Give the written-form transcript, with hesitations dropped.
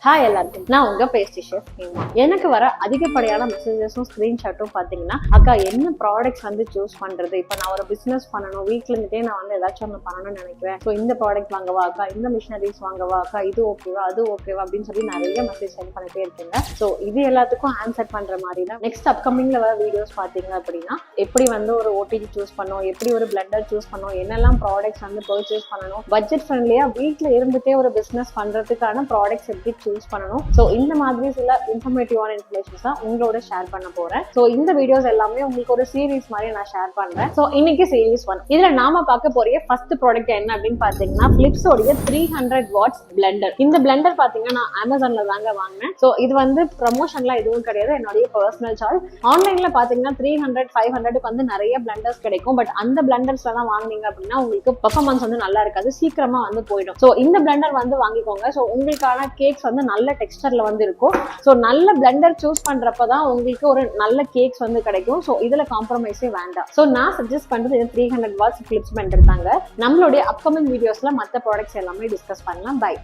Hi எல்லாருக்கும், நான் உங்க பேஸ்ட்ரி ஷெஃப் ஹேமா. எனக்கு வர அதிகப்படியான மெசேஜஸும் ஸ்கிரீன்ஷாட்டும் பாத்தீங்கன்னா, அக்கா என்ன ப்ராடக்ட்ஸ் வந்து சூஸ் பண்றது, இப்ப நான் ஒரு பிசினஸ் பண்ணணும், வீட்ல இருந்துட்டே நான் வந்து ஏதாச்சும் ஒன்று பண்ணணும்னு நினைக்கிறேன், ஸோ இந்த ப்ராடக்ட் வாங்கவா அக்கா, இந்த மிஷினரிஸ் வாங்கவா அக்கா, இது ஓகேவா அது ஓகேவா அப்படின்னு சொல்லி நிறைய மெசேஜ் சென்ட் பண்ணிட்டே இருக்கீங்க. ஸோ இது எல்லாத்துக்கும் ஆன்சர் பண்ற மாதிரி தான் நெக்ஸ்ட் அப்கமிங்ல வர வீடியோஸ் பாத்தீங்க அப்படின்னா, எப்படி வந்து ஒரு ஓடிஜி சூஸ் பண்ணணும், எப்படி ஒரு பிளெண்டர் சூஸ் பண்ணணும், என்னெல்லாம் ப்ராடக்ட்ஸ் வந்து பர்ச்சேஸ் பண்ணணும், பட்ஜெட் ஃப்ரெண்ட்லியா வீட்ல இருந்துட்டே ஒரு பிசினஸ் பண்றதுக்கான ப்ராடக்ட்ஸ் எப்படி சூஸ் பண்ணணும். சோ இந்த மாதிரி சில இன்ஃபர்மேட்டிவான இன்ஃபர்மேஷன்ஸ் தான் உங்களோட ஷேர் பண்ண போறேன். சோ இந்த வீடியோஸ் எல்லாமே உங்களுக்கு ஒரு சீரீஸ் மாதிரி நான் ஷேர் பண்றேன். சோ இன்னைக்கு சீரீஸ் 1 இதுல நாம பார்க்க போற ஃபர்ஸ்ட் ப்ராடக்ட் என்ன அப்படின்னு பாத்தீங்கன்னா, பிலிப்ஸ் உடைய 300 வாட்ஸ் பிளெண்டர். இந்த பிளெண்டர் பாத்தீங்கன்னா நான் அமேசான்ல தாங்க வாங்கினேன். சோ இது வந்து ப்ரமோஷன்ல எதுவும் கிடையாது, என்னுடைய பர்சனல் சாய்ஸ். ஆன்லைன்ல பாத்தீங்கன்னா 300 500க்கு வந்து நிறைய பிளெண்டர்ஸ் கிடைக்கும். பட் அந்த பிளெண்டர்ஸ்ல தான் வாங்குனீங்க அப்படின்னா உங்களுக்கு பெர்ஃபார்மன்ஸ் வந்து நல்லா இருக்காது, சீக்கிரமா வந்து போயிடும். சோ இந்த பிளெண்டர் வந்து வாங்கிக்கோங்க. சோ உங்களுக்கான கேக்ஸ் வந்து நல்ல டெக்ஸ்டர்ல வந்து இருக்கும். சோ நல்ல பிளெண்டர் சூஸ் பண்றப்பதான் உங்களுக்கு ஒரு நல்ல கேக்ஸ் வந்து கிடைக்கும். சோ இதுல காம்ப்ரமைஸே வேண்டாம். சோ நான் சஜஸ்ட் பண்றது 300 வாட்ஸ் பிலிப்ஸ் பிளெண்டர் தாங்க. நம்மளுடைய அப்கமிங் வீடியோஸ்ல மற்ற ப்ராடக்ட்ஸ் எல்லாமே டிஸ்கஸ் பண்ணலாம். பை.